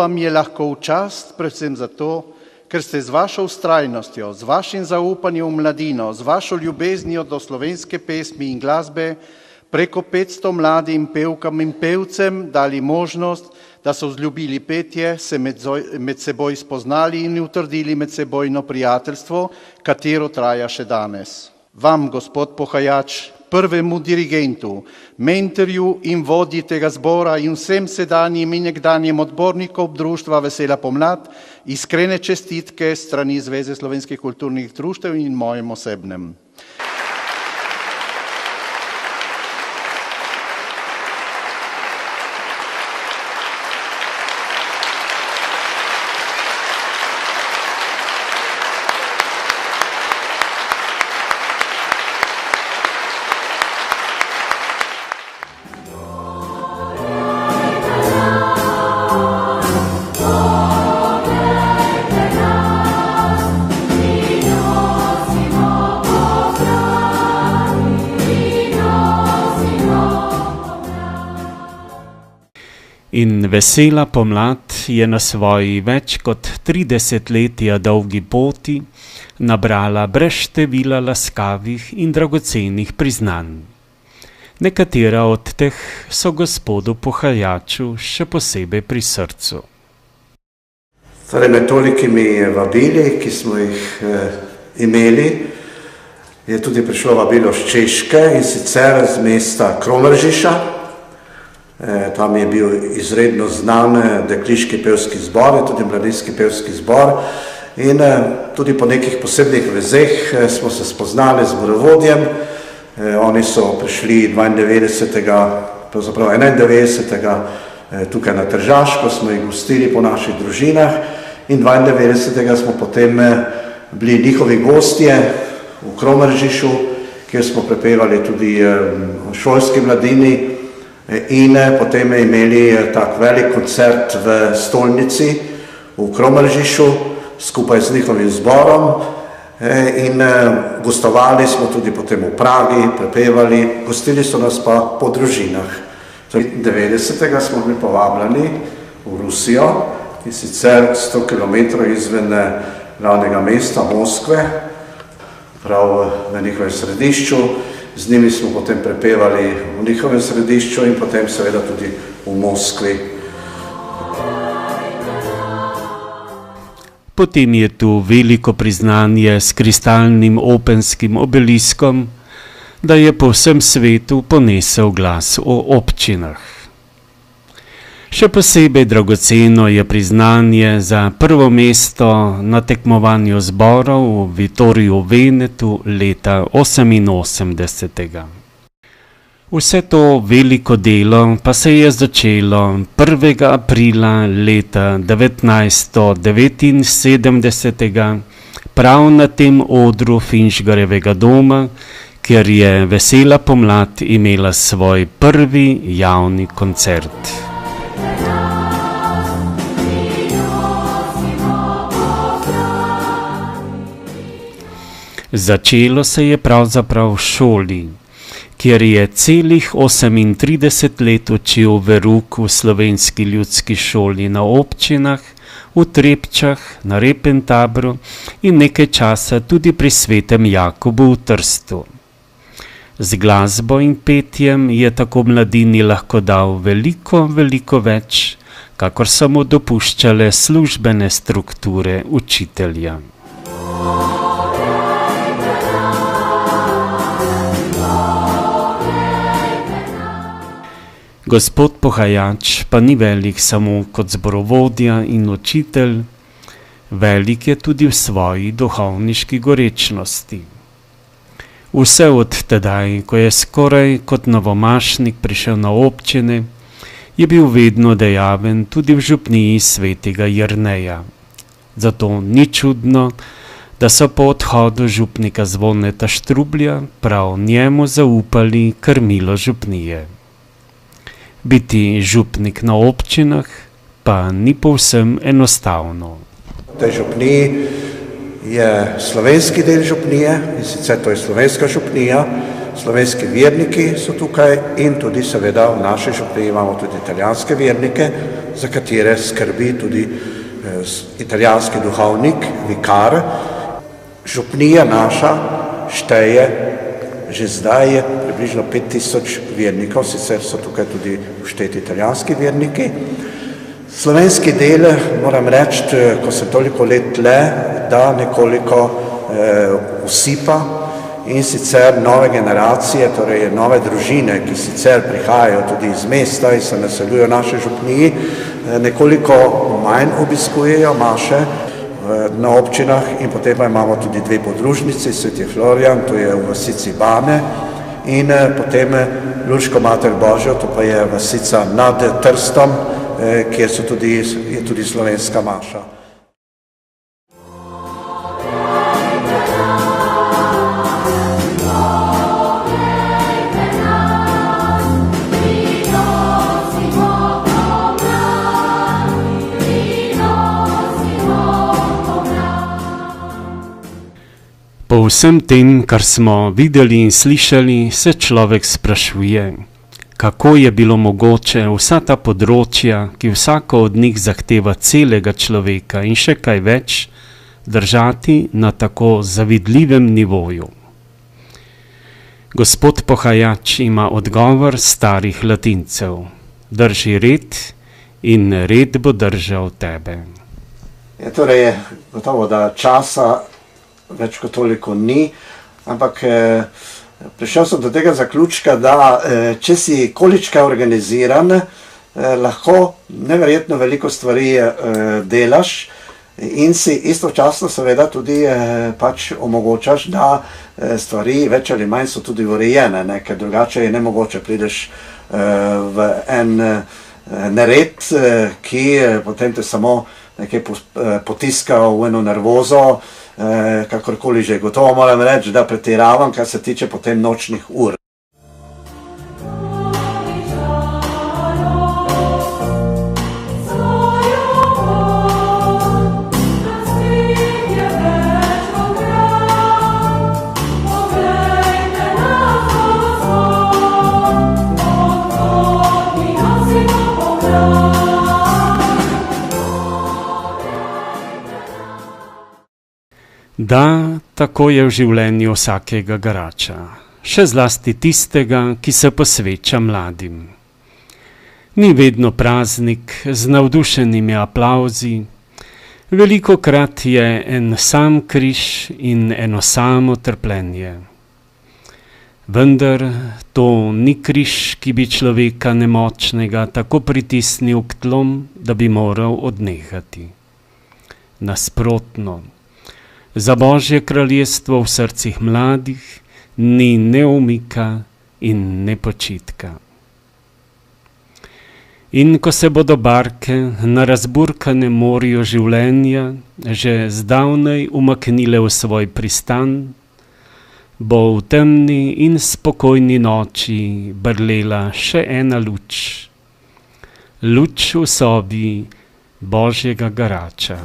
vam je lahko v čast, predvsem zato, ker ste z vašo vztrajnostjo, z vašim zaupanjem v mladino, z vašo ljubeznijo do slovenske pesmi in glasbe preko 500 mladim pevkam in pevcem dali možnost, da so vzljubili petje, se med seboj spoznali in utrdili medsebojno prijateljstvo, katero traja še danes. Vam, gospod Pohajač, prvemu dirigentu, mentorju in vodji tega zbora in vsem sedanjim in nekdanjim odbornikom Društva Vesela pomlad, iskrene čestitke strani Zveze slovenskih kulturnih društev in mojem osebnem. In Vesela pomlad je na svoji več kot 30-letja dolgi poti nabrala brez števila laskavih in dragocenih priznanj. Nekatera od teh so gospodu Pohajaču še posebej pri srcu. Torej, med tolikimi vabili, ki smo jih imeli, je tudi prišlo vabilo z Češke in sicer z mesta Kromeržiša. Tam je bil izredno znan dekliški pevski zbor, tudi mladinski pevski zbor in tudi po nekih posebnih vezeh smo se spoznali z zborovodjem. Oni so prišli 91. Tukaj na Tržaško, smo jih gostili po naših družinah in 92. smo potem bili njihovi gostje v Kromeržišu, kjer smo prepevali tudi šolski mladini. In potem imeli tak velik koncert v stolnici v Kromeržišu skupaj z njihovim zborom in gostovali smo tudi potem v Pragi, prepevali, gostili so nas pa po družinah. 90. smo bili povabljeni v Rusijo in sicer 100 km izven glavnega mesta Moskve, prav v njihovem središču. Z njimi smo potem prepevali v njihovem središču in potem seveda tudi v Moskvi. Potem je tu veliko priznanje s kristalnim openskim obeliskom, da je po vsem svetu ponesel glas o občinah. Še posebej dragoceno je priznanje za prvo mesto na tekmovanju zborov v Vittoriju Venetu leta 1988. Vse to veliko delo pa se je začelo 1. aprila leta 1979 prav na tem odru Finžgarjevega doma, kjer je Vesela pomlad imela svoj prvi javni koncert. Začelo se je pravzaprav v šoli, kjer je celih 38 let učil verouk v Slovenski ljudski šoli na občinah, v Trepčah, na Repentabru in nekaj časa tudi pri Svetem Jakobu v Trstu. Z glasbo in petjem je tako mladini lahko dal veliko več, kakor so mu dopuščale službene strukture učitelja. Gospod Pohajač pa ni velik samo kot zborovodja in učitelj, velik je tudi v svoji duhovniški gorečnosti. Vse od tedaj, ko je skoraj kot novomašnik prišel na občine, je bil vedno dejaven tudi v župniji svetega Jerneja. Zato ni čudno, da so po odhodu župnika Zvoneta Štrublja prav njemu zaupali krmilo župnije. Biti župnik na občinah pa ni povsem enostavno. V tej župniji je slovenski del župnije in sicer to je slovenska župnija slovenski verniki so tukaj in tudi seveda v naši župniji imamo tudi italijanske vernike, za katere skrbi tudi italijanski duhovnik, vikar. Župnija naša šteje že zdaj približno 5000 vernikov, sicer so tukaj tudi všteti italijanski verniki. Slovenski del, moram reči, ko sem toliko let le, da nekoliko usipa in sicer nove generacije, torej nove družine, ki sicer prihajajo tudi iz mesta in se naseljujo v naši župniji, nekoliko manj obiskujejo maše na občinah in potem pa imamo tudi dve podružnici, Sveti Florijan, to je v vasici Bane in potem Luško Mater Božjo, to pa je vasica nad Trstom, kjer je tudi slovenska maša. Po vsem tem, kar smo videli in slišali, se človek sprašuje, kako je bilo mogoče vsa ta področja, ki vsako od njih zahteva celega človeka in še kaj več, držati na tako zavidljivem nivoju. Gospod Pohajač ima odgovor starih Latincev: drži red in red bo držal tebe. Torej, gotovo, da časa več kot toliko ni, ampak prišel sem do tega zaključka, da če si količkaj organiziran, lahko neverjetno veliko stvari delaš in si istočasno seveda tudi pač omogočaš, da stvari več ali manj so tudi urejene, ker drugače je nemogoče, prideš v en nered, ki potem te samo nekaj potiska v eno nervozo, kakorkoli že. Gotovo moram reči, da pretiravam, kar se tiče potem nočnih ur. Da, tako je v življenju vsakega garača, še zlasti tistega, ki se posveča mladim. Ni vedno praznik z navdušenimi aplavzi, velikokrat je en sam križ in eno samo trpljenje. Vendar to ni križ, ki bi človeka nemočnega tako pritisnil k tlom, da bi moral odnehati. Nasprotno, za Božje kraljestvo v srcih mladih ni ne umika in ne počitka. In ko se bodo barke na razburkanem morju življenja že zdavnaj umaknile v svoj pristan, bo v temni in spokojni noči brlela še ena luč. Luč v sobi Božjega garača.